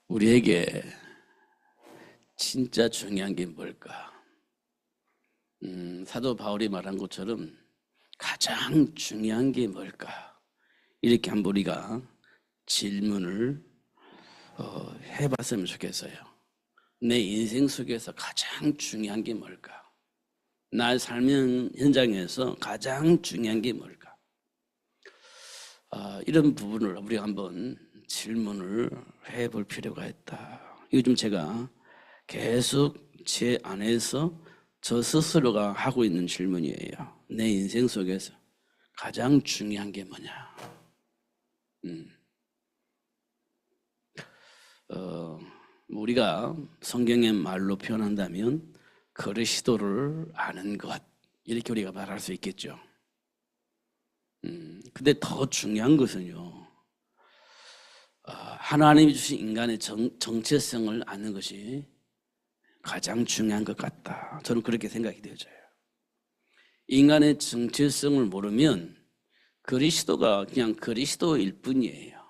우리에게 진짜 중요한 게 뭘까? 사도 바울이 말한 것처럼 가장 중요한 게 뭘까? 이렇게 한번 우리가 질문을 해봤으면 좋겠어요. 내 인생 속에서 가장 중요한 게 뭘까? 나의 삶의 현장에서 가장 중요한 게 뭘까? 이런 부분을 우리가 한번 질문을 해볼 필요가 있다. 요즘 제가 계속 제 안에서 저 스스로가 하고 있는 질문이에요. 내 인생 속에서 가장 중요한 게 뭐냐? 우리가 성경의 말로 표현한다면 그리스도를 아는 것, 이렇게 우리가 말할 수 있겠죠. 근데 더 중요한 것은요, 하나님이 주신 인간의 정체성을 아는 것이 가장 중요한 것 같다. 저는 그렇게 생각이 되어져요. 인간의 정체성을 모르면 그리스도가 그냥 그리스도일 뿐이에요.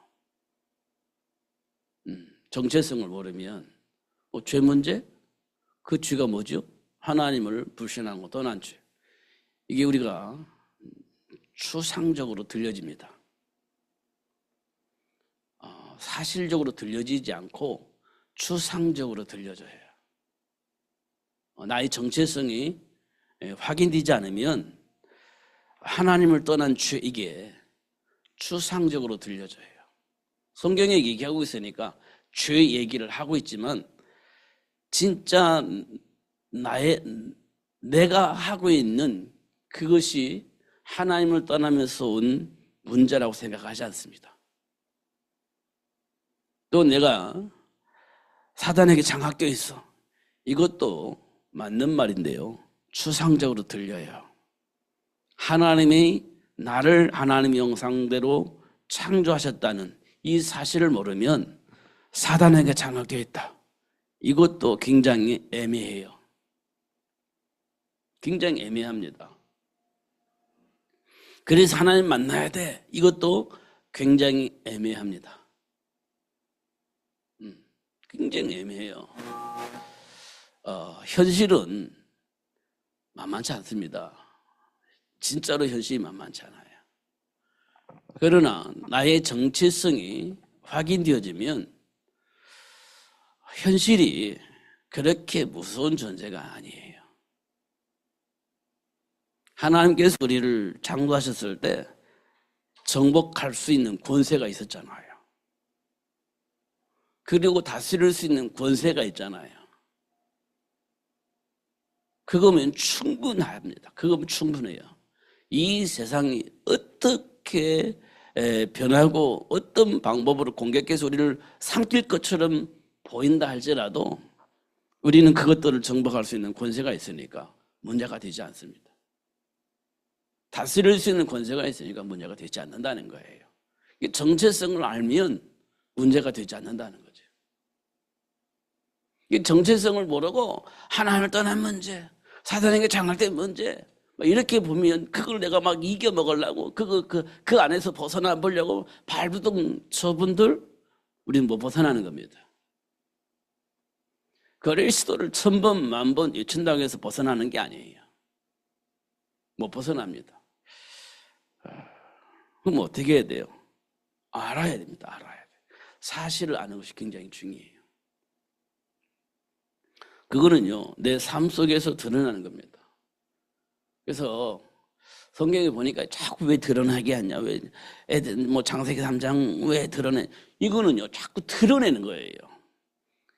정체성을 모르면 죄 문제? 그 죄가 뭐죠? 하나님을 불신하고 떠난 죄. 이게 우리가 추상적으로 들려집니다. 사실적으로 들려지지 않고 추상적으로 들려져요. 나의 정체성이 확인되지 않으면 하나님을 떠난 죄, 이게 추상적으로 들려져요. 성경에 얘기하고 있으니까 죄 얘기를 하고 있지만 진짜 내가 하고 있는 그것이 하나님을 떠나면서 온 문제라고 생각하지 않습니다. 또 내가 사단에게 장악되어 있어. 이것도 맞는 말인데요, 추상적으로 들려요. 하나님이 나를 하나님의 형상대로 창조하셨다는 이 사실을 모르면 사단에게 장악되어 있다. 이것도 굉장히 애매해요. 굉장히 애매합니다. 그래서 하나님 만나야 돼. 이것도 굉장히 애매합니다. 굉장히 애매해요. 현실은 만만치 않습니다. 진짜로 현실이 만만치 않아요. 그러나 나의 정체성이 확인되어지면 현실이 그렇게 무서운 존재가 아니에요. 하나님께서 우리를 창조하셨을 때 정복할 수 있는 권세가 있었잖아요. 그리고 다스릴 수 있는 권세가 있잖아요. 그거면 충분합니다. 그거면 충분해요. 이 세상이 어떻게 변하고 어떤 방법으로 공격해서 우리를 삼킬 것처럼 보인다 할지라도 우리는 그것들을 정복할 수 있는 권세가 있으니까 문제가 되지 않습니다. 다스릴 수 있는 권세가 있으니까 문제가 되지 않는다는 거예요. 정체성을 알면 문제가 되지 않는다는 거죠. 정체성을 모르고 하나님을 떠난 문제, 사단에게 장악된 문제, 이렇게 보면 그걸 내가 막 이겨먹으려고 그 안에서 벗어나 보려고 발부둥 저분들, 우리는 못 벗어나는 겁니다. 그리스도를 1000번 만번 외친다고 해서 벗어나는 게 아니에요. 못 벗어납니다. 그럼 어떻게 해야 돼요? 알아야 됩니다. 알아야 돼요. 사실을 아는 것이 굉장히 중요해요. 그거는요, 내 삶 속에서 드러나는 겁니다. 그래서 성경에 보니까 자꾸 왜 드러나게 하냐, 왜 애들 창세기 3장 왜 드러내? 이거는요, 자꾸 드러내는 거예요.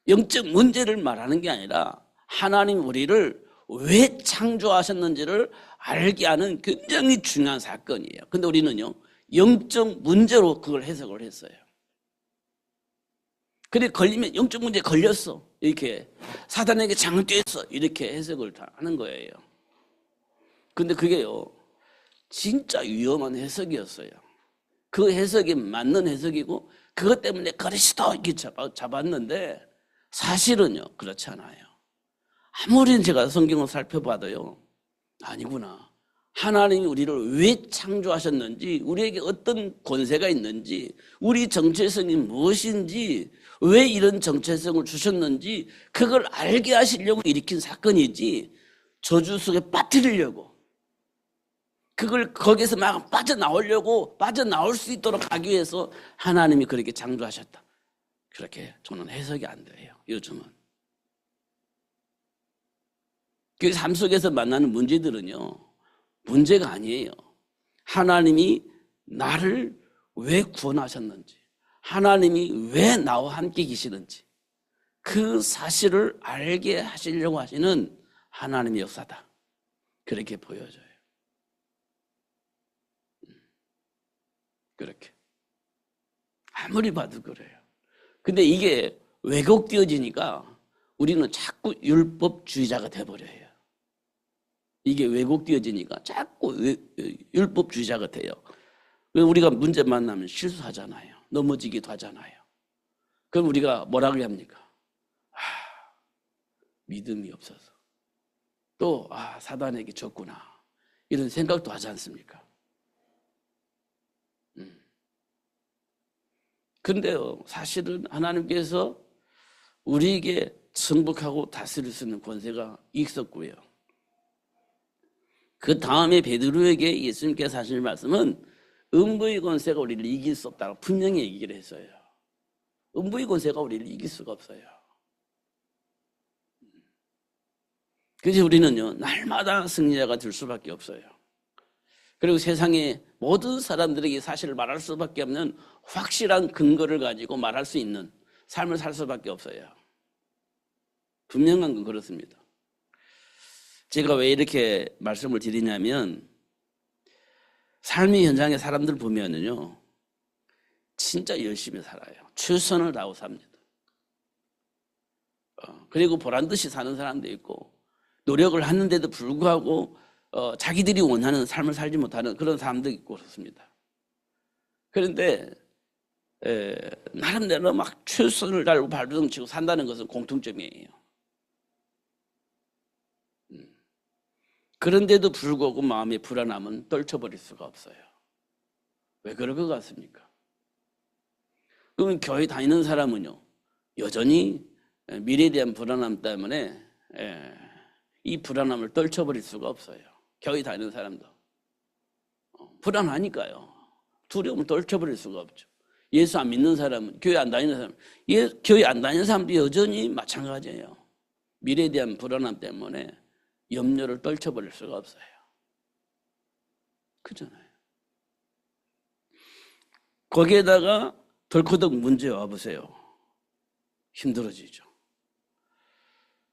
영적 문제를 말하는 게 아니라 하나님 우리를 왜 창조하셨는지를 알게 하는 굉장히 중요한 사건이에요. 근데 우리는요, 영적 문제로 그걸 해석을 했어요. 그래 걸리면 영적 문제에 걸렸어, 이렇게 사단에게 장악됐어, 이렇게 해석을 다 하는 거예요. 근데 그게요, 진짜 위험한 해석이었어요. 그 해석이 맞는 해석이고 그것 때문에 그리스도 이렇게 잡았는데 사실은요 그렇지 않아요. 아무리 제가 성경을 살펴봐도요, 아니구나, 하나님이 우리를 왜 창조하셨는지, 우리에게 어떤 권세가 있는지, 우리 정체성이 무엇인지, 왜 이런 정체성을 주셨는지 그걸 알게 하시려고 일으킨 사건이지, 저주 속에 빠뜨리려고, 그걸 거기서 막 빠져나올 수 있도록 하기 위해서 하나님이 그렇게 창조하셨다. 그렇게 저는 해석이 안 돼요, 요즘은. 그 삶 속에서 만나는 문제들은요, 문제가 아니에요. 하나님이 나를 왜 구원하셨는지, 하나님이 왜 나와 함께 계시는지, 그 사실을 알게 하시려고 하시는 하나님의 역사다, 그렇게 보여져요. 그렇게 아무리 봐도 그래요. 근데 이게 왜곡되어지니까 우리는 자꾸 율법주의자가 돼버려요. 이게 왜곡되어지니까 자꾸 율법주의자가 돼요. 우리가 문제 만나면 실수하잖아요. 넘어지기도 하잖아요. 그럼 우리가 뭐라고 합니까? 믿음이 없어서. 또 사단에게 졌구나, 이런 생각도 하지 않습니까? 그런데요, 사실은 하나님께서 우리에게 승복하고 다스릴 수 있는 권세가 있었고요. 그 다음에 베드로에게 예수님께서 하신 말씀은 음부의 권세가 우리를 이길 수 없다고 분명히 얘기를 했어요. 음부의 권세가 우리를 이길 수가 없어요. 그래서 우리는요, 날마다 승리자가 될 수밖에 없어요. 그리고 세상의 모든 사람들에게 사실을 말할 수밖에 없는 확실한 근거를 가지고 말할 수 있는 삶을 살 수밖에 없어요. 분명한 건 그렇습니다. 제가 왜 이렇게 말씀을 드리냐면, 삶의 현장에 사람들 보면은요, 진짜 열심히 살아요. 최선을 다하고 삽니다. 그리고 보란 듯이 사는 사람도 있고, 노력을 하는데도 불구하고 자기들이 원하는 삶을 살지 못하는 그런 사람도 있고 그렇습니다. 그런데 나름대로 막 최선을 다하고 발버둥치고 산다는 것은 공통점이에요. 그런데도 불구하고 마음의 불안함은 떨쳐버릴 수가 없어요. 왜 그럴 것 같습니까? 그러면 교회 다니는 사람은요, 여전히 미래에 대한 불안함 때문에 이 불안함을 떨쳐버릴 수가 없어요. 교회 다니는 사람도 불안하니까요. 두려움을 떨쳐버릴 수가 없죠. 예수 안 믿는 사람은, 교회 안 다니는 사람, 교회 안 다니는 사람도 여전히 마찬가지예요. 미래에 대한 불안함 때문에 염려를 떨쳐버릴 수가 없어요. 그렇잖아요. 거기에다가 덜커덕 문제 와보세요. 힘들어지죠.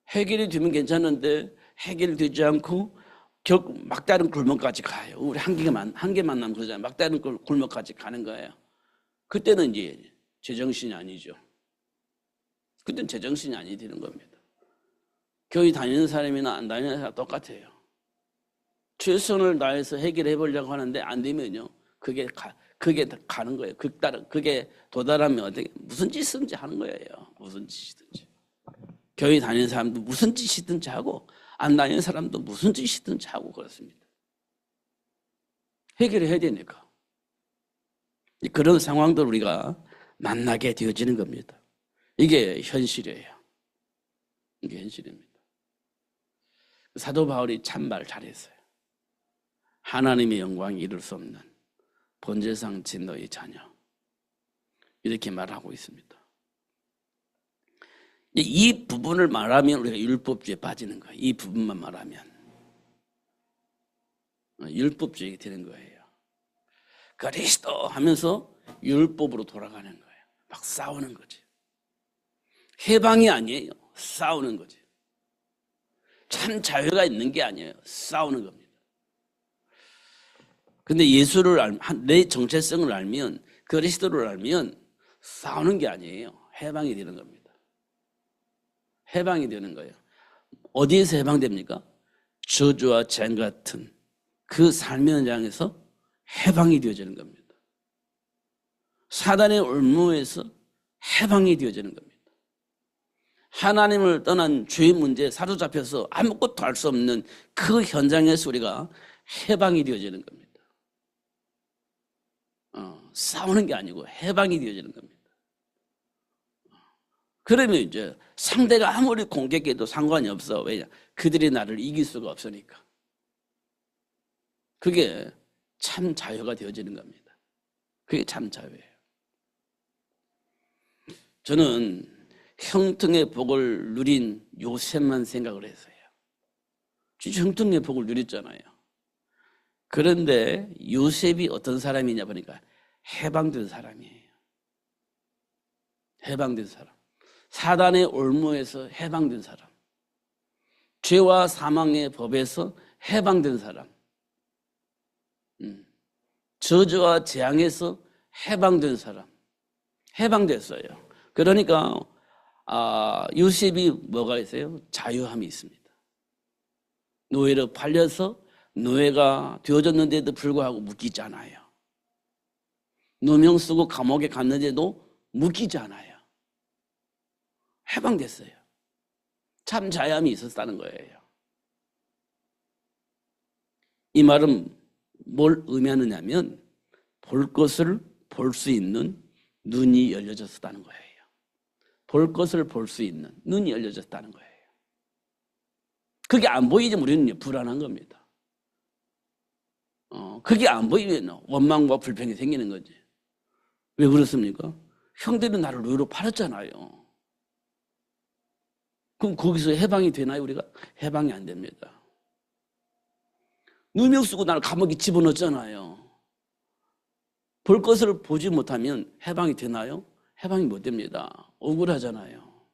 해결이 되면 괜찮은데 해결이 되지 않고 결국 막다른 골목까지 가요. 우리 한 개 만나면 그러잖아요. 막다른 골목까지 가는 거예요. 그때는 이제 제정신이 아니죠. 그때는 제정신이 아니 되는 겁니다. 교회 다니는 사람이나 안 다니는 사람 똑같아요. 최선을 다해서 해결해 보려고 하는데 안 되면요, 그게 가는 거예요. 그게 도달하면 어떻게 무슨 짓이든지 하는 거예요. 무슨 짓이든지. 교회 다니는 사람도 무슨 짓이든지 하고 안 다니는 사람도 무슨 짓이든지 하고 그렇습니다. 해결을 해야 되니까. 그런 상황들 우리가 만나게 되어지는 겁니다. 이게 현실이에요. 이게 현실입니다. 사도 바울이 참 말 잘했어요. 하나님의 영광이 이룰 수 없는 본질상 진노의 자녀, 이렇게 말하고 있습니다. 이 부분을 말하면 우리가 율법주의에 빠지는 거예요. 이 부분만 말하면 율법주의가 되는 거예요. 그리스도 하면서 율법으로 돌아가는 거예요. 막 싸우는 거지. 해방이 아니에요. 싸우는 거지. 참 자유가 있는 게 아니에요. 싸우는 겁니다. 근데 예수를 내 정체성을 알면, 그리스도를 알면 싸우는 게 아니에요. 해방이 되는 겁니다. 해방이 되는 거예요. 어디에서 해방됩니까? 저주와 재앙 같은 그 삶의 현장에서 해방이 되어지는 겁니다. 사단의 올무에서 해방이 되어지는 겁니다. 하나님을 떠난 죄의 문제에 사로잡혀서 아무것도 할 수 없는 그 현장에서 우리가 해방이 되어지는 겁니다. 싸우는 게 아니고 해방이 되어지는 겁니다. 그러면 이제 상대가 아무리 공격해도 상관이 없어. 왜냐? 그들이 나를 이길 수가 없으니까. 그게 참 자유가 되어지는 겁니다. 그게 참 자유예요. 저는 형통의 복을 누린 요셉만 생각을 했어요. 진짜 형통의 복을 누렸잖아요. 그런데 요셉이 어떤 사람이냐 보니까 해방된 사람이에요. 해방된 사람. 사단의 올무에서 해방된 사람. 죄와 사망의 법에서 해방된 사람. 저주와 재앙에서 해방된 사람. 해방됐어요. 그러니까 요셉이 뭐가 있어요? 자유함이 있습니다. 노예로 팔려서 노예가 되어졌는데도 불구하고 묶이지 않아요. 누명 쓰고 감옥에 갔는데도 묶이지 않아요. 해방됐어요. 참 자유함이 있었다는 거예요. 이 말은 뭘 의미하느냐면 볼 것을 볼 수 있는 눈이 열려졌다는 거예요. 볼 것을 볼 수 있는 눈이 열려졌다는 거예요. 그게 안 보이지 우리는 불안한 겁니다. 그게 안 보이면 원망과 불평이 생기는 거지. 왜 그렇습니까? 형들이 나를 노예로 팔았잖아요. 그럼 거기서 해방이 되나요? 우리가? 해방이 안 됩니다. 누명 쓰고 나를 감옥에 집어넣었잖아요. 볼 것을 보지 못하면 해방이 되나요? 해방이 못 됩니다. 억울하잖아요.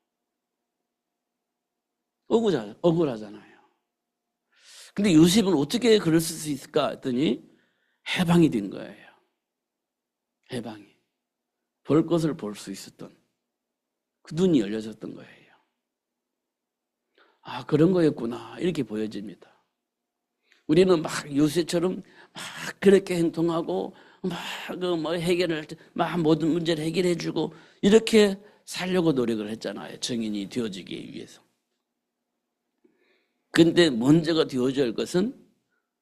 억울하잖아요. 근데 요셉은 어떻게 글을 쓸 수 있을까 했더니 해방이 된 거예요. 해방이. 볼 것을 볼 수 있었던 그 눈이 열려졌던 거예요. 아, 그런 거였구나. 이렇게 보여집니다. 우리는 막 요셉처럼 막 그렇게 행동하고 막 해결을 막 모든 문제를 해결해 주고 이렇게 살려고 노력을 했잖아요. 증인이 되어지기 위해서. 근데 문제가 되어져야 할 것은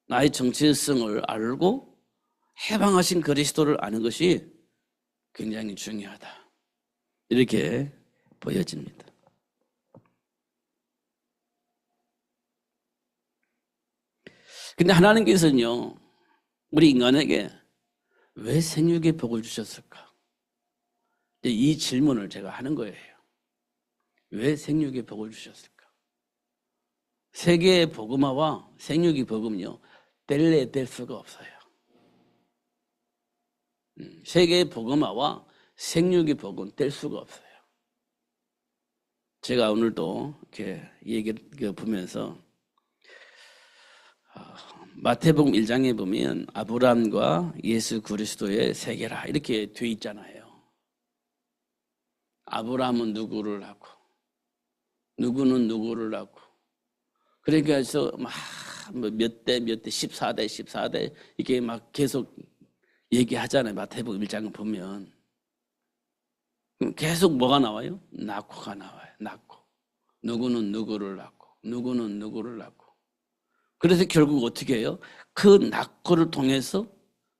나의 정체성을 알고 해방하신 그리스도를 아는 것이 굉장히 중요하다. 이렇게 보여집니다. 근데 하나님께서는요, 우리 인간에게 왜 생육의 복을 주셨을까? 이 질문을 제가 하는 거예요. 왜 생육의 복을 주셨을까? 세계의 복음화와 생육의 복음요, 뗄래야 뗄 수가 없어요. 세계의 복음화와 생육의 복은 뗄 수가 없어요. 제가 오늘도 이렇게 얘기를 보면서 마태복음 1장에 보면 아브라함과 예수 그리스도의 세계라 이렇게 돼 있잖아요. 아브라함은 누구를 낳고 누구는 누구를 낳고 그러니까 해서 막 몇 대 14대 이렇게 막 계속 얘기하잖아요. 마태복음 1장을 보면 계속 뭐가 나와요? 낳고가 나와요. 낳고 누구는 누구를 낳고 누구는 누구를 낳고 그래서 결국 어떻게 해요? 그 낳고를 통해서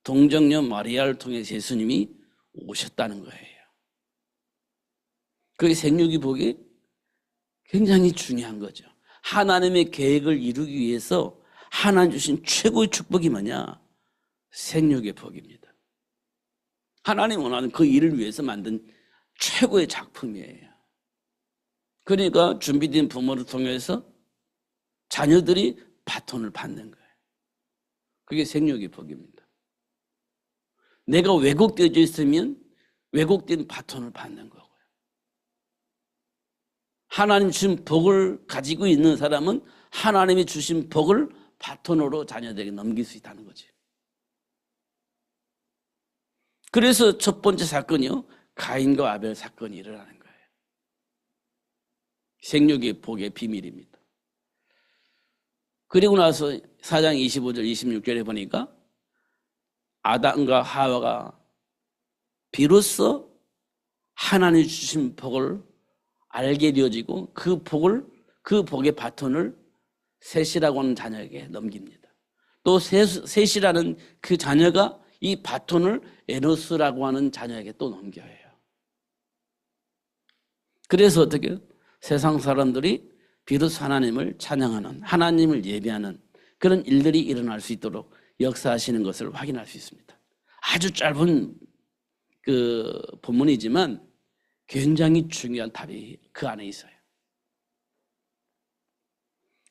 동정녀 마리아를 통해서 예수님이 오셨다는 거예요. 그게 생육의 복이 굉장히 중요한 거죠. 하나님의 계획을 이루기 위해서 하나님 주신 최고의 축복이 뭐냐? 생육의 복입니다. 하나님 원하는 그 일을 위해서 만든 최고의 작품이에요. 그러니까 준비된 부모를 통해서 자녀들이 바톤을 받는 거예요. 그게 생육의 복입니다. 내가 왜곡되어져 있으면 왜곡된 바톤을 받는 거고요. 하나님 주신 복을 가지고 있는 사람은 하나님이 주신 복을 바톤으로 자녀들에게 넘길 수 있다는 거지. 그래서 첫 번째 사건이요, 가인과 아벨 사건이 일어나는 거예요. 생육의 복의 비밀입니다. 그리고 나서 4장 25절 26절에 보니까 아담과 하와가 비로소 하나님 주신 복을 알게 되어지고 그 복의 바톤을 셋이라고 하는 자녀에게 넘깁니다. 또 셋이라는 그 자녀가 이 바톤을 에노스라고 하는 자녀에게 또 넘겨요. 그래서 어떻게 해요? 세상 사람들이 비로소 하나님을 찬양하는, 하나님을 예배하는 그런 일들이 일어날 수 있도록 역사하시는 것을 확인할 수 있습니다. 아주 짧은 그 본문이지만 굉장히 중요한 답이 그 안에 있어요.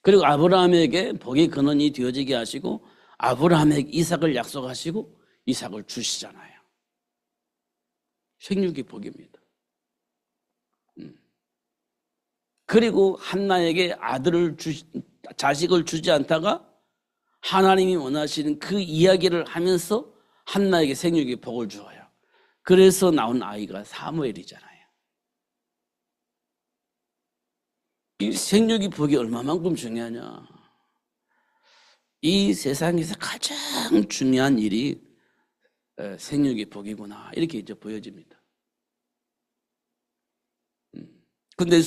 그리고 아브라함에게 복의 근원이 되어지게 하시고 아브라함에게 이삭을 약속하시고 이삭을 주시잖아요. 생육의 복입니다. 그리고 한나에게 자식을 주지 않다가 하나님이 원하시는 그 이야기를 하면서 한나에게 생육의 복을 주어요. 그래서 나온 아이가 사무엘이잖아요. 이 생육의 복이 얼마만큼 중요하냐. 이 세상에서 가장 중요한 일이 생육의 복이구나. 이렇게 이제 보여집니다. 근데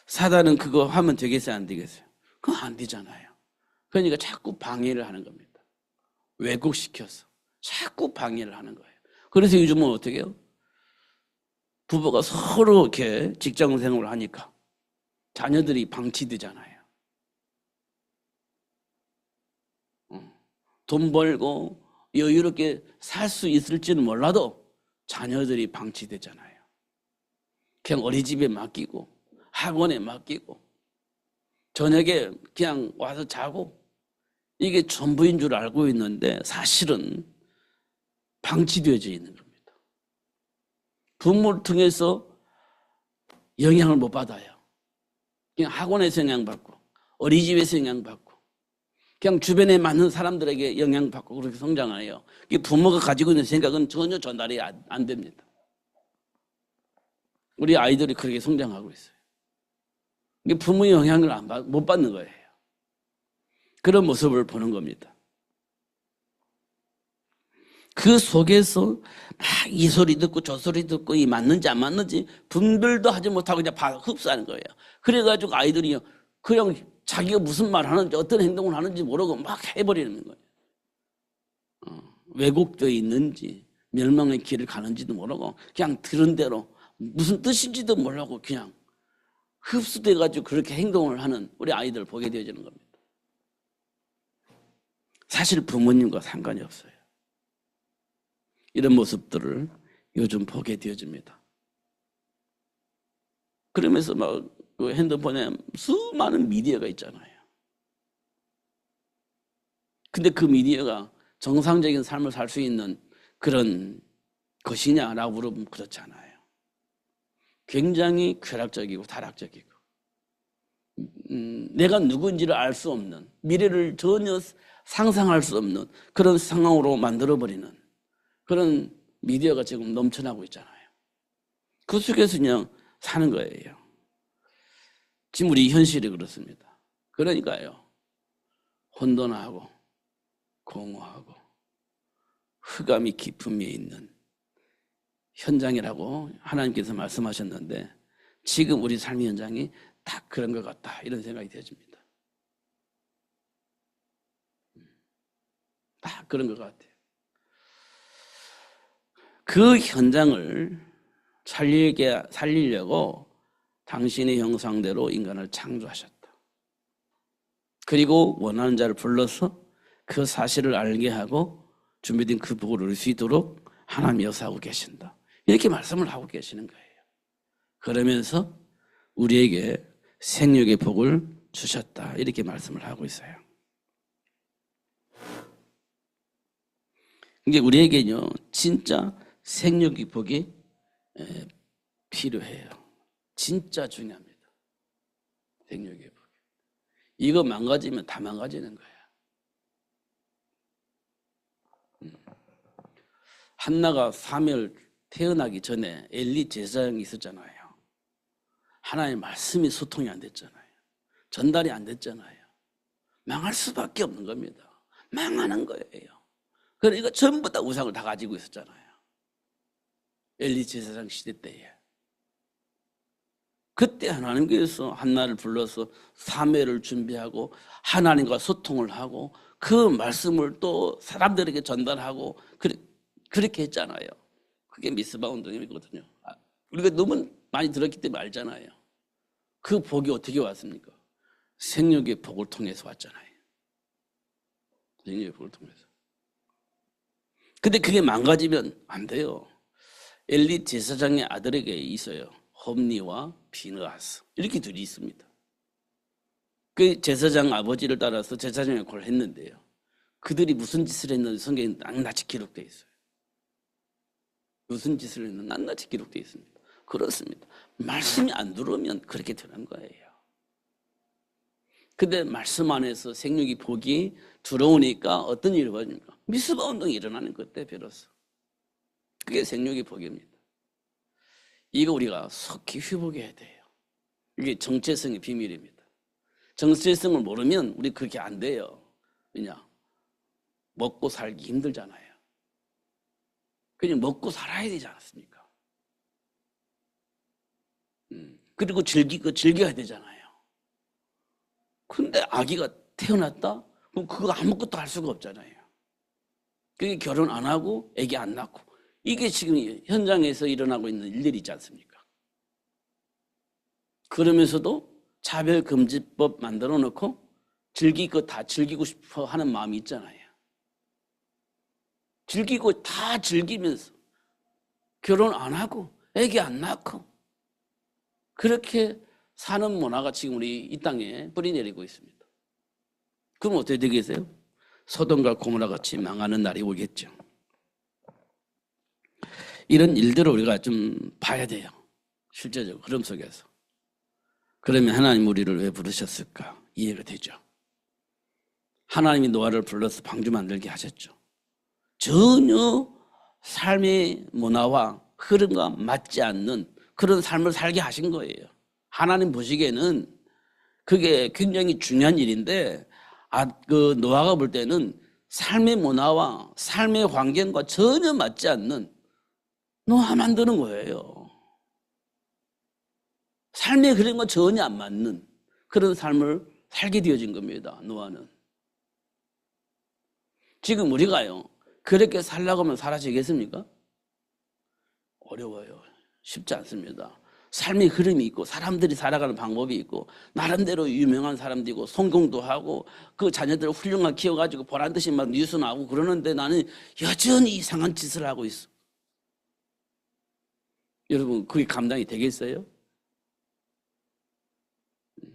사단은 그거 하면 되겠어요? 안 되겠어요? 그거 안 되잖아요. 그러니까 자꾸 방해를 하는 겁니다. 왜곡시켜서 자꾸 방해를 하는 거예요. 그래서 요즘은 어떻게 해요? 부부가 서로 이렇게 직장 생활을 하니까 자녀들이 방치되잖아요. 돈 벌고 여유롭게 살 수 있을지는 몰라도 자녀들이 방치되잖아요. 그냥 어린이집에 맡기고 학원에 맡기고 저녁에 그냥 와서 자고 이게 전부인 줄 알고 있는데 사실은 방치되어져 있는 겁니다. 부모를 통해서 영향을 못 받아요. 그냥 학원에서 영향받고 어린이집에서 영향받고 그냥 주변에 맞는 사람들에게 영향받고 그렇게 성장해요. 부모가 가지고 있는 생각은 전혀 전달이 안 됩니다. 우리 아이들이 그렇게 성장하고 있어요. 부모의 영향을 못 받는 거예요. 그런 모습을 보는 겁니다. 그 속에서 막 이 소리 듣고 저 소리 듣고 이 맞는지 안 맞는지 분별도 하지 못하고 그냥 흡수하는 거예요. 그래가지고 아이들이 그냥 자기가 무슨 말 하는지 어떤 행동을 하는지 모르고 막 해버리는 거예요. 왜곡되어 있는지 멸망의 길을 가는지도 모르고 그냥 들은 대로 무슨 뜻인지도 모르고 그냥 흡수돼가지고 그렇게 행동을 하는 우리 아이들을 보게 되어지는 겁니다. 사실 부모님과 상관이 없어요. 이런 모습들을 요즘 보게 되어집니다. 그러면서 막 그 핸드폰에 수많은 미디어가 있잖아요. 근데 그 미디어가 정상적인 삶을 살 수 있는 그런 것이냐라고 물어보면 그렇지 않아요. 굉장히 쾌락적이고 타락적이고 내가 누구인지를 알 수 없는 미래를 전혀 상상할 수 없는 그런 상황으로 만들어버리는 그런 미디어가 지금 넘쳐나고 있잖아요. 그 속에서 그냥 사는 거예요. 지금 우리 현실이 그렇습니다. 그러니까요. 혼돈하고 공허하고 흑암이 깊음에 있는 현장이라고 하나님께서 말씀하셨는데 지금 우리 삶의 현장이 딱 그런 것 같다 이런 생각이 되어집니다. 딱 그런 것 같아요. 그 현장을 살리려고 당신의 형상대로 인간을 창조하셨다. 그리고 원하는 자를 불러서 그 사실을 알게 하고 준비된 그 복을 누릴 수 있도록 하나님이 역사하고 계신다. 이렇게 말씀을 하고 계시는 거예요. 그러면서 우리에게 생육의 복을 주셨다. 이렇게 말씀을 하고 있어요. 이게 우리에게는요, 진짜 생육의 복이 필요해요. 진짜 중요합니다. 생육의 복. 이거 망가지면 다 망가지는 거예요. 한나가 사무엘 태어나기 전에 엘리 제사장이 있었잖아요. 하나님의 말씀이 소통이 안 됐잖아요. 전달이 안 됐잖아요. 망할 수밖에 없는 겁니다. 망하는 거예요. 그러니까 전부 다 우상을 다 가지고 있었잖아요. 엘리 제사장 시대 때에. 그때 하나님께서 한나를 불러서 사무엘을 준비하고 하나님과 소통을 하고 그 말씀을 또 사람들에게 전달하고 그렇게 했잖아요. 그게 미스바 운동이거든요. 우리가 너무 많이 들었기 때문에 알잖아요. 그 복이 어떻게 왔습니까? 생육의 복을 통해서 왔잖아요. 생육의 복을 통해서. 근데 그게 망가지면 안 돼요. 엘리 제사장의 아들에게 있어요. 홈니와 비느하스. 이렇게 둘이 있습니다. 그 제사장 아버지를 따라서 제사장 역할을 했는데요. 그들이 무슨 짓을 했는지 성경에 낱낱이 기록되어 있어요. 무슨 짓을 했는지 낱낱이 기록되어 있습니다. 그렇습니다. 말씀이 안 들어오면 그렇게 되는 거예요. 근데 말씀 안에서 생육이 복이 들어오니까 어떤 일이 벌어집니까? 미스바 운동이 일어나는 그때 비로소. 그게 생육의 복입니다. 이거 우리가 속히 회복해야 돼요. 이게 정체성의 비밀입니다. 정체성을 모르면 우리 그렇게 안 돼요. 왜냐? 먹고 살기 힘들잖아요. 그냥 먹고 살아야 되지 않습니까? 그리고 즐겨야 되잖아요. 근데 아기가 태어났다? 그럼 그거 아무것도 할 수가 없잖아요. 그게 결혼 안 하고 아기 안 낳고 이게 지금 현장에서 일어나고 있는 일들이 있지 않습니까? 그러면서도 차별금지법 만들어 놓고 즐기고 다 즐기고 싶어 하는 마음이 있잖아요. 즐기고 다 즐기면서 결혼 안 하고 아기 안 낳고 그렇게 사는 문화가 지금 우리 이 땅에 뿌리내리고 있습니다. 그럼 어떻게 되겠어요? 소돔과 고모라 같이 망하는 날이 오겠죠. 이런 일들을 우리가 좀 봐야 돼요. 실제적으로 흐름 속에서. 그러면 하나님 우리를 왜 부르셨을까? 이해가 되죠. 하나님이 노아를 불러서 방주 만들게 하셨죠. 전혀 삶의 문화와 흐름과 맞지 않는 그런 삶을 살게 하신 거예요. 하나님 보시기에는 그게 굉장히 중요한 일인데 그 노아가 볼 때는 삶의 문화와 삶의 환경과 전혀 맞지 않는 노아 만드는 거예요. 삶의 흐름과 전혀 안 맞는 그런 삶을 살게 되어진 겁니다. 노아는. 지금 우리가요. 그렇게 살려고 하면 살아지겠습니까? 어려워요. 쉽지 않습니다. 삶의 흐름이 있고 사람들이 살아가는 방법이 있고 나름대로 유명한 사람도 있고 성공도 하고 그 자녀들을 훌륭하게 키워가지고 보란듯이 막 뉴스 나오고 그러는데 나는 여전히 이상한 짓을 하고 있어. 여러분 그게 감당이 되겠어요?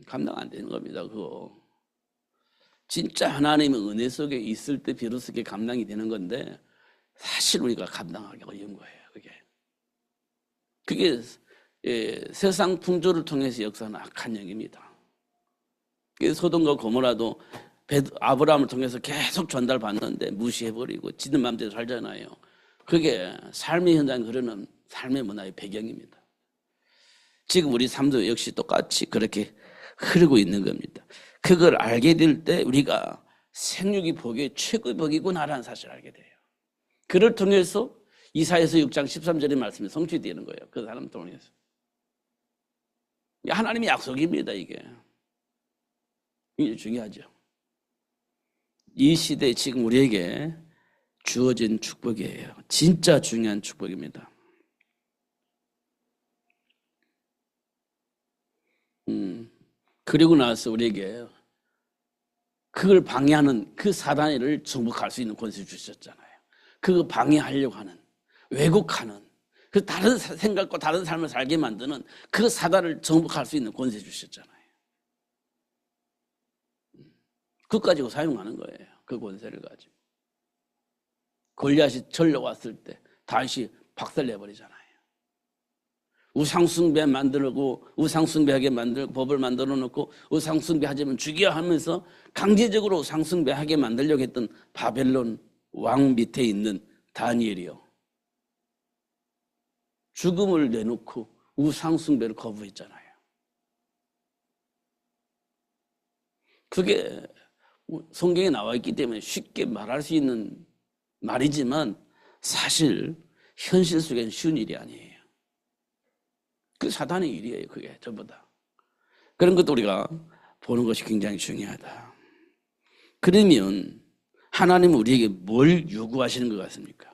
감당 안 되는 겁니다. 그거 진짜 하나님의 은혜 속에 있을 때 비로소 그게 감당이 되는 건데 사실 우리가 감당하기 어려운 거예요. 그게 세상 풍조를 통해서 역사하는 악한 영입니다. 소돔과 고모라도 아브라함을 통해서 계속 전달받는데 무시해버리고 지들 마음대로 살잖아요. 그게 삶의 현장에 흐르는 삶의 문화의 배경입니다. 지금 우리 삶도 역시 똑같이 그렇게 흐르고 있는 겁니다. 그걸 알게 될 때 우리가 생육이 복이 최고의 복이구나라는 사실을 알게 돼요. 그를 통해서 이사야서 6장 13절의 말씀이 성취되는 거예요. 그 사람 통해서. 하나님의 약속입니다. 이게 중요하죠. 이 시대에 지금 우리에게 주어진 축복이에요. 진짜 중요한 축복입니다. 그리고 나서 우리에게 그걸 방해하는 그 사단을 정복할 수 있는 권세를 주셨잖아요. 그거 방해하려고 하는, 왜곡하는, 그 다른 생각과 다른 삶을 살게 만드는 그 사단을 정복할 수 있는 권세 주셨잖아요. 그거 가지고 사용하는 거예요. 그 권세를 가지고. 골리앗이 전려왔을 때 다시 박살내버리잖아요. 우상숭배 만들고 우상숭배하게 만들고 법을 만들어 놓고 우상숭배하자면 죽여 하면서 강제적으로 우상숭배하게 만들려고 했던 바벨론 왕 밑에 있는 다니엘이요. 죽음을 내놓고 우상숭배를 거부했잖아요. 그게 성경에 나와 있기 때문에 쉽게 말할 수 있는 말이지만 사실 현실 속에는 쉬운 일이 아니에요. 그 사단의 일이에요. 그게 전부 다. 그런 것도 우리가 보는 것이 굉장히 중요하다. 그러면 하나님은 우리에게 뭘 요구하시는 것 같습니까?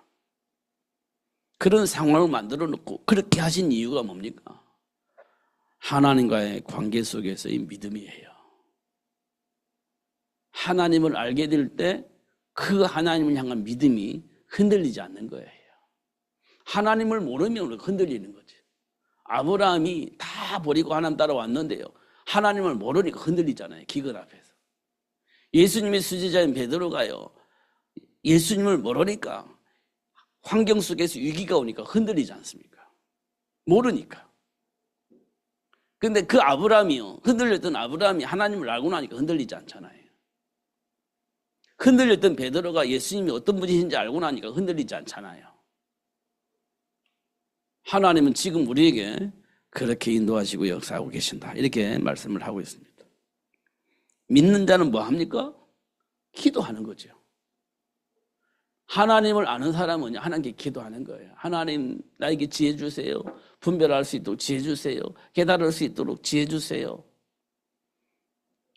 그런 상황을 만들어 놓고 그렇게 하신 이유가 뭡니까? 하나님과의 관계 속에서의 믿음이에요. 하나님을 알게 될 때 그 하나님을 향한 믿음이 흔들리지 않는 거예요. 하나님을 모르면 흔들리는 거지. 아브라함이 다 버리고 하나님 따라왔는데요. 하나님을 모르니까 흔들리잖아요. 기근 앞에서. 예수님의 수제자인 베드로가요. 예수님을 모르니까 환경 속에서 위기가 오니까 흔들리지 않습니까? 모르니까. 근데 그 아브라함이요. 흔들렸던 아브라함이 하나님을 알고 나니까 흔들리지 않잖아요. 흔들렸던 베드로가 예수님이 어떤 분이신지 알고 나니까 흔들리지 않잖아요. 하나님은 지금 우리에게 그렇게 인도하시고 역사하고 계신다. 이렇게 말씀을 하고 있습니다. 믿는 자는 뭐 합니까? 기도하는 거죠. 하나님을 아는 사람은 하나님께 기도하는 거예요. 하나님 나에게 지혜 주세요. 분별할 수 있도록 지혜 주세요. 깨달을 수 있도록 지혜 주세요.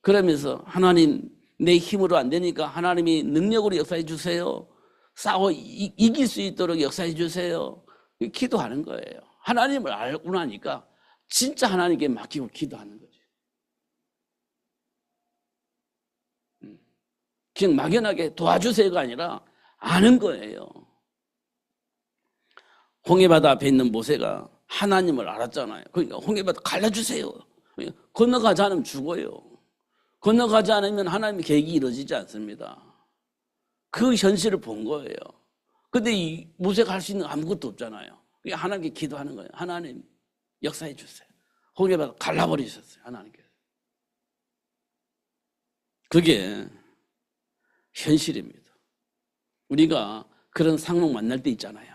그러면서 하나님 내 힘으로 안 되니까 하나님이 능력으로 역사해 주세요. 싸워 이길 수 있도록 역사해 주세요. 기도하는 거예요. 하나님을 알고 나니까 진짜 하나님께 맡기고 기도하는 거죠. 그냥 막연하게 도와주세요가 아니라 아는 거예요. 홍해바다 앞에 있는 모세가 하나님을 알았잖아요. 그러니까 홍해바다 갈라주세요. 건너가지 않으면 죽어요. 건너가지 않으면 하나님의 계획이 이루어지지 않습니다. 그 현실을 본 거예요. 근데 이 모세가 할 수 있는 아무것도 없잖아요. 그냥 하나님께 기도하는 거예요. 하나님 역사해 주세요. 홍해바다 갈라버리셨어요. 하나님께서. 그게 현실입니다. 우리가 그런 상황 만날 때 있잖아요.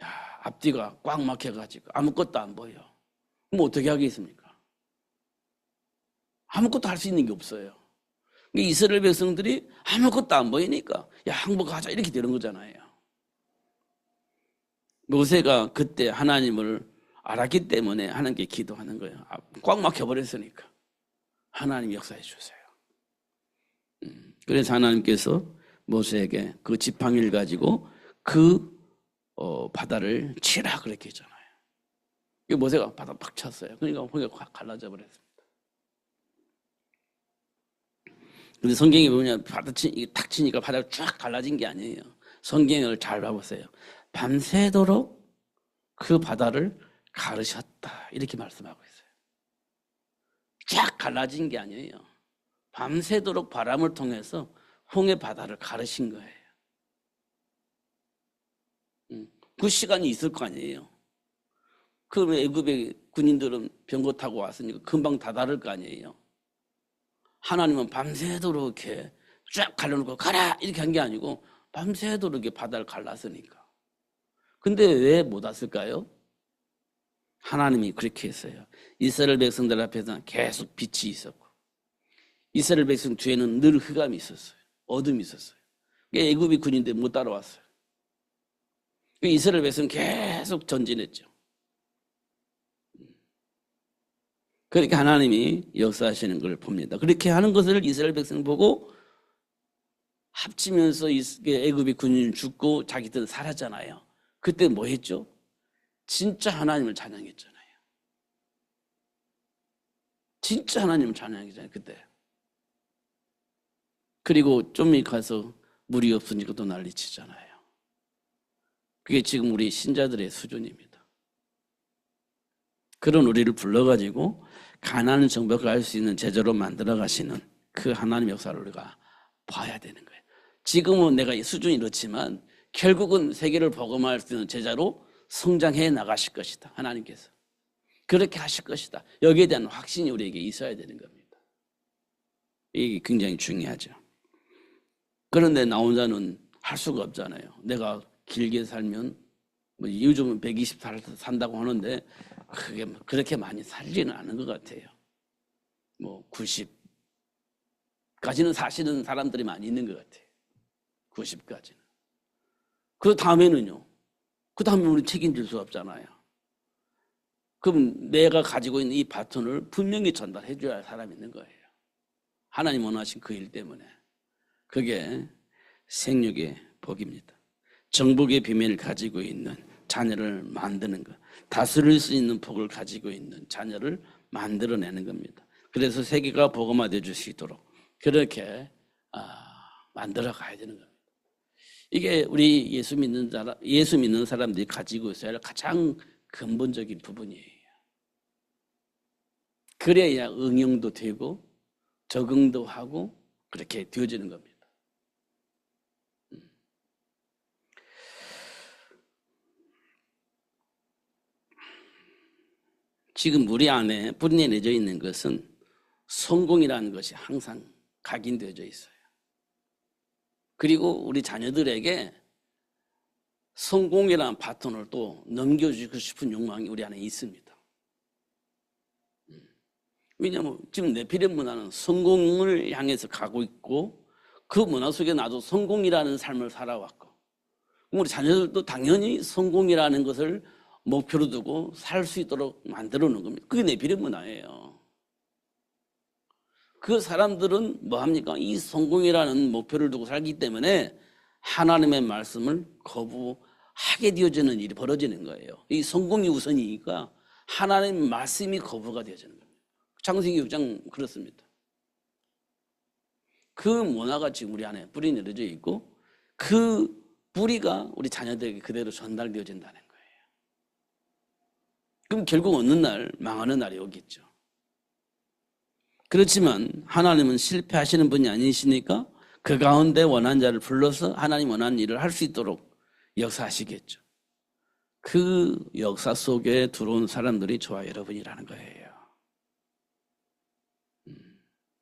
야, 앞뒤가 꽉 막혀가지고 아무것도 안 보여. 그럼 어떻게 하겠습니까? 아무것도 할 수 있는 게 없어요. 이스라엘 백성들이 아무것도 안 보이니까 야, 항복하자 이렇게 되는 거잖아요. 모세가 그때 하나님을 알았기 때문에 하나님께 기도하는 거예요. 꽉 막혀버렸으니까 하나님 역사해 주세요. 그래서 하나님께서 모세에게 그 지팡이를 가지고 그 바다를 치라 그렇게 했잖아요. 모세가 바다 팍 쳤어요. 그러니까 홍해가 확 갈라져 버렸습니다. 근데 성경에 보면 바다 탁 치니까 바다가 쫙 갈라진 게 아니에요. 성경을 잘 봐보세요. 밤새도록 그 바다를 가르셨다 이렇게 말씀하고 있어요. 쫙 갈라진 게 아니에요. 밤새도록 바람을 통해서 홍해 바다를 가르신 거예요. 그 시간이 있을 거 아니에요. 그 애굽의 군인들은 병거 타고 왔으니까 금방 다다를 거 아니에요. 하나님은 밤새도록 이렇게 쫙 갈라놓고 가라 이렇게 한 게 아니고 밤새도록 이렇게 바다를 갈랐으니까. 근데 왜 못 왔을까요? 하나님이 그렇게 했어요. 이스라엘 백성들 앞에서는 계속 빛이 있었고 이스라엘 백성 뒤에는 늘 흑암이 있었어요. 어둠이 있었어요. 애굽이 군인들 못 따라왔어요. 이스라엘 백성은 계속 전진했죠. 그렇게 하나님이 역사하시는 걸 봅니다. 그렇게 하는 것을 이스라엘 백성 보고 합치면서 애굽이 군인 죽고 자기들은 살았잖아요. 그때 뭐 했죠? 진짜 하나님을 찬양했잖아요. 진짜 하나님을 찬양했잖아요. 그때. 그리고 좀 가서 물이 없으니까 또 난리치잖아요. 그게 지금 우리 신자들의 수준입니다. 그런 우리를 불러가지고 가나안 정복을 할 수 있는 제자로 만들어 가시는 그 하나님의 역사를 우리가 봐야 되는 거예요. 지금은 내가 수준이 이렇지만 결국은 세계를 복음할 수 있는 제자로 성장해 나가실 것이다. 하나님께서. 그렇게 하실 것이다. 여기에 대한 확신이 우리에게 있어야 되는 겁니다. 이게 굉장히 중요하죠. 그런데 나 혼자는 할 수가 없잖아요. 내가 길게 살면 뭐 요즘은 120살 산다고 하는데 그게 그렇게 많이 살지는 않은 것 같아요. 뭐 90까지는 사시는 사람들이 많이 있는 것 같아요. 90까지는. 그 다음에는요. 그 다음에 우리 책임질 수 없잖아요. 그럼 내가 가지고 있는 이 바톤을 분명히 전달해 줘야 할 사람이 있는 거예요. 하나님 원하신 그 일 때문에. 그게 생육의 복입니다. 정복의 비밀을 가지고 있는 자녀를 만드는 것, 다스릴 수 있는 복을 가지고 있는 자녀를 만들어내는 겁니다. 그래서 세계가 복음화되어 줄 수 있도록 그렇게 만들어 가야 되는 겁니다. 이게 우리 예수 믿는 사람들이 가지고 있어야 할 가장 근본적인 부분이에요. 그래야 응용도 되고 적응도 하고 그렇게 되어지는 겁니다. 지금 우리 안에 뿌리내려져 있는 것은 성공이라는 것이 항상 각인되어져 있어요. 그리고 우리 자녀들에게 성공이라는 바톤을 또 넘겨주고 싶은 욕망이 우리 안에 있습니다. 왜냐하면 지금 네피림 문화는 성공을 향해서 가고 있고 그 문화 속에 나도 성공이라는 삶을 살아왔고 우리 자녀들도 당연히 성공이라는 것을 목표로 두고 살 수 있도록 만들어 놓은 겁니다. 그게 네피림 문화예요. 그 사람들은 뭐합니까? 이 성공이라는 목표를 두고 살기 때문에 하나님의 말씀을 거부하게 되어지는 일이 벌어지는 거예요. 이 성공이 우선이니까 하나님의 말씀이 거부가 되어지는 겁니다. 창세기 6장 그렇습니다. 그 문화가 지금 우리 안에 뿌리 내려져 있고 그 뿌리가 우리 자녀들에게 그대로 전달되어진다는 거예요. 그럼 결국 어느 날 망하는 날이 오겠죠. 그렇지만 하나님은 실패하시는 분이 아니시니까 그 가운데 원하는 자를 불러서 하나님 원하는 일을 할 수 있도록 역사하시겠죠. 그 역사 속에 들어온 사람들이 저와 여러분이라는 거예요.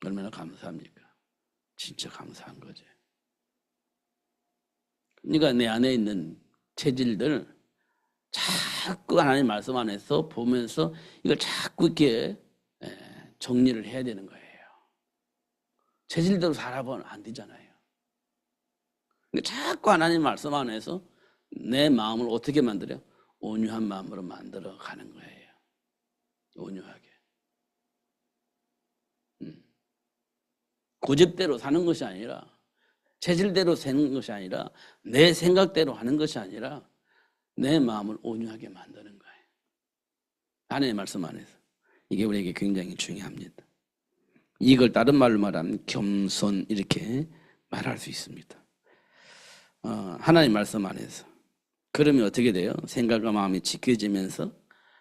얼마나 감사합니까? 진짜 감사한 거죠. 그러니까 내 안에 있는 체질들 자꾸 하나님 말씀 안에서 보면서 이걸 자꾸 이렇게 정리를 해야 되는 거예요. 체질대로 살아보면 안 되잖아요. 그러니까 자꾸 하나님 말씀 안에서 내 마음을 어떻게 만들어요? 온유한 마음으로 만들어 가는 거예요. 온유하게. 고집대로 사는 것이 아니라 체질대로 사는 것이 아니라 내 생각대로 하는 것이 아니라 내 마음을 온유하게 만드는 거예요. 하나님의 말씀 안에서. 이게 우리에게 굉장히 중요합니다. 이걸 다른 말로 말하면 겸손 이렇게 말할 수 있습니다. 하나님 말씀 안에서. 그러면 어떻게 돼요? 생각과 마음이 지켜지면서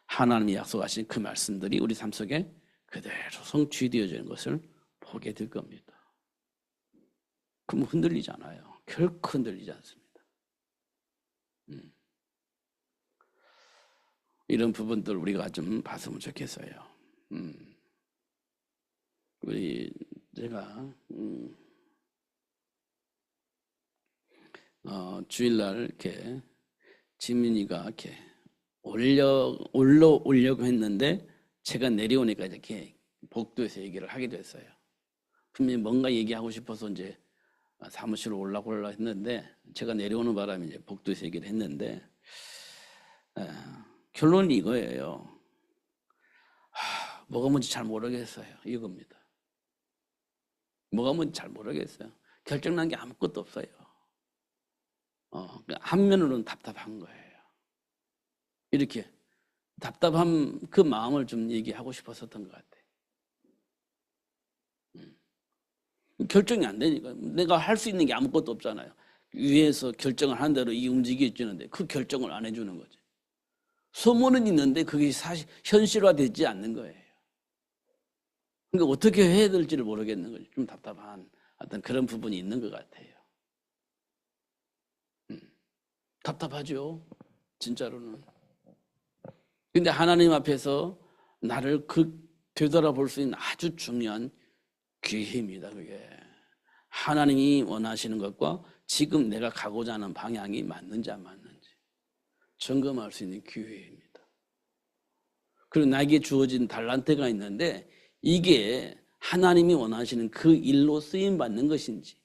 하나님이 약속하신 그 말씀들이 우리 삶 속에 그대로 성취되어지는 것을 보게 될 겁니다. 그럼 흔들리지 않아요. 결코 흔들리지 않습니다. 이런 부분들 우리가 좀 봤으면 좋겠어요. 제가 주일날 이렇게 지민이가 이렇게 올려오려고 했는데 제가 내려오니까 이렇게 복도에서 얘기를 하게 됐어요. 분명히 뭔가 얘기하고 싶어서 이제 사무실로 올라오려고 했는데 제가 내려오는 바람에 이제 복도에서 얘기를 했는데 결론이 이거예요. 뭐가 뭔지 잘 모르겠어요. 이겁니다. 뭐가 뭔지 잘 모르겠어요. 결정난 게 아무것도 없어요. 한면으로는 답답한 거예요. 이렇게 답답한 그 마음을 좀 얘기하고 싶었었던 것 같아요. 결정이 안 되니까 내가 할 수 있는 게 아무것도 없잖아요. 위에서 결정을 한 대로 이 움직여지는데 그 결정을 안 해주는 거죠. 소문은 있는데 그게 사실 현실화되지 않는 거예요. 그러니까 어떻게 해야 될지를 모르겠는 거죠. 좀 답답한 어떤 그런 부분이 있는 것 같아요. 답답하죠. 진짜로는. 근데 하나님 앞에서 나를 되돌아볼 수 있는 아주 중요한 기회입니다. 그게 하나님이 원하시는 것과 지금 내가 가고자 하는 방향이 맞는지 안 맞는지 점검할 수 있는 기회입니다. 그리고 나에게 주어진 달란트가 있는데 이게 하나님이 원하시는 그 일로 쓰임 받는 것인지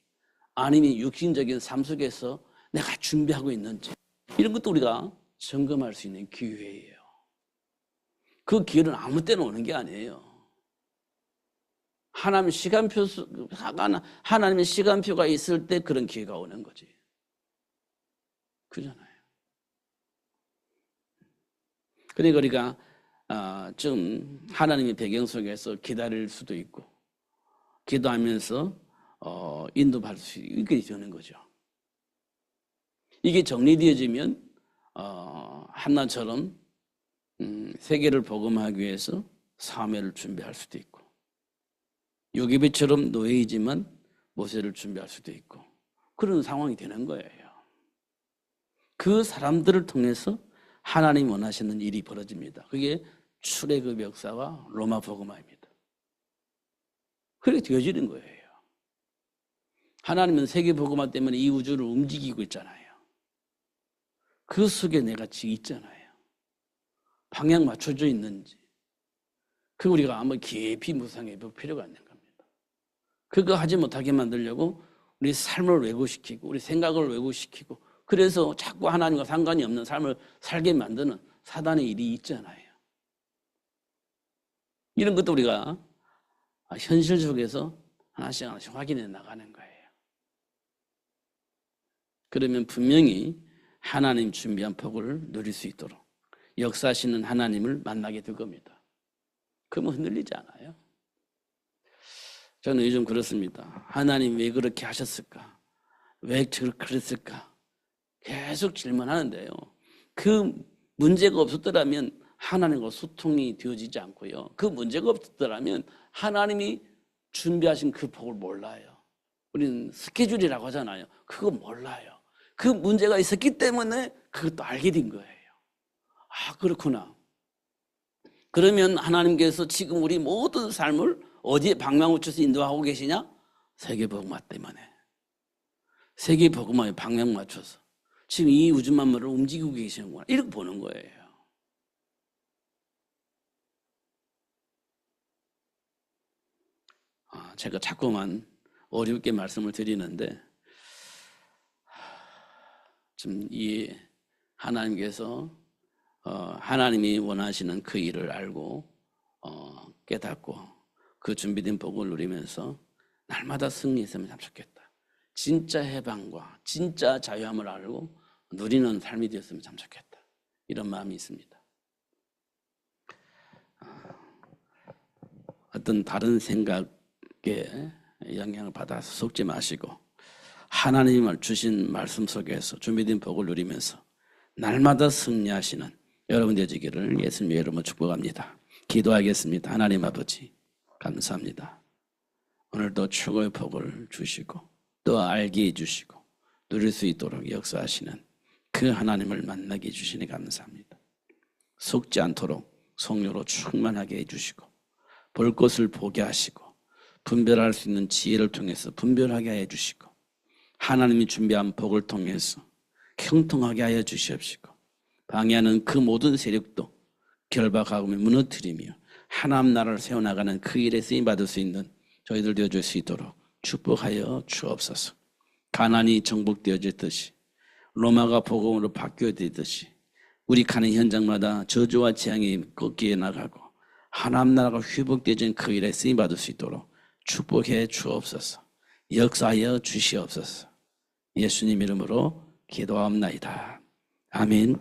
아니면 육신적인 삶 속에서 내가 준비하고 있는지 이런 것도 우리가 점검할 수 있는 기회예요. 그 기회는 아무 때나 오는 게 아니에요. 하나님의 시간표가 있을 때 그런 기회가 오는 거지. 그잖아요. 그러니까 우리가 좀 하나님의 배경 속에서 기다릴 수도 있고 기도하면서 인도받을 수 있게 되는 거죠. 이게 정리되어지면 한나처럼 세계를 복음하기 위해서 사회를 준비할 수도 있고 요기베처럼 노예이지만 모세를 준비할 수도 있고 그런 상황이 되는 거예요. 그 사람들을 통해서 하나님 원하시는 일이 벌어집니다. 그게 출애굽 역사와 로마 복음화입니다. 그렇게 되어지는 거예요. 하나님은 세계 복음화 때문에 이 우주를 움직이고 있잖아요. 그 속에 내가 지금 있잖아요. 방향 맞춰져 있는지. 그 우리가 아무 깊이 묵상해 볼 필요가 있는 겁니다. 그거 하지 못하게 만들려고 우리 삶을 왜곡시키고 우리 생각을 왜곡시키고 그래서 자꾸 하나님과 상관이 없는 삶을 살게 만드는 사단의 일이 있잖아요. 이런 것도 우리가 현실 속에서 하나씩 확인해 나가는 거예요. 그러면 분명히 하나님 준비한 복을 누릴 수 있도록 역사하시는 하나님을 만나게 될 겁니다. 그러면 흔들리지 않아요. 저는 요즘 그렇습니다. 하나님 왜 그렇게 하셨을까? 왜 그랬을까? 계속 질문하는데요. 그 문제가 없었더라면 하나님과 소통이 되어지지 않고요. 그 문제가 없었더라면 하나님이 준비하신 그 복을 몰라요. 우리는 스케줄이라고 하잖아요. 그거 몰라요. 그 문제가 있었기 때문에 그것도 알게 된 거예요. 아, 그렇구나. 그러면 하나님께서 지금 우리 모든 삶을 어디에 방향 맞춰서 인도하고 계시냐? 세계복음화 때문에. 세계복음화에 방향 맞춰서 지금 이 우주 만물을 움직이고 계시는구나. 이렇게 보는 거예요. 제가 자꾸만 어렵게 말씀을 드리는데 좀 이 하나님께서 하나님이 원하시는 그 일을 알고 깨닫고 그 준비된 복을 누리면서 날마다 승리했으면 참 좋겠다. 진짜 해방과 진짜 자유함을 알고 누리는 삶이 되었으면 참 좋겠다. 이런 마음이 있습니다. 어떤 다른 생각에 영향을 받아서 속지 마시고 하나님을 주신 말씀 속에서 준비된 복을 누리면서 날마다 승리하시는 여러분 되시기를 예수님의 이름으로 축복합니다. 기도하겠습니다. 하나님 아버지 감사합니다. 오늘도 최고의 복을 주시고 또 알게 해주시고 누릴 수 있도록 역사하시는 그 하나님을 만나게 해주시니 감사합니다. 속지 않도록 성령으로 충만하게 해주시고 볼 것을 보게 하시고 분별할 수 있는 지혜를 통해서 분별하게 해주시고 하나님이 준비한 복을 통해서 형통하게 하여 주시옵시고 방해하는 그 모든 세력도 결박하고 무너뜨리며 하나님 나라를 세워나가는 그 일에 쓰임받을 수 있는 저희들 되어줄 수 있도록 축복하여 주옵소서. 가나안이 정복되어졌듯이 로마가 복음으로 바뀌어지듯이 우리 가는 현장마다 저주와 재앙이 꺾여 나가고 하나님 나라가 회복되어진 그 일에 쓰임받을 수 있도록 축복해 주옵소서. 역사하여 주시옵소서. 예수님 이름으로 기도합나이다. 아멘.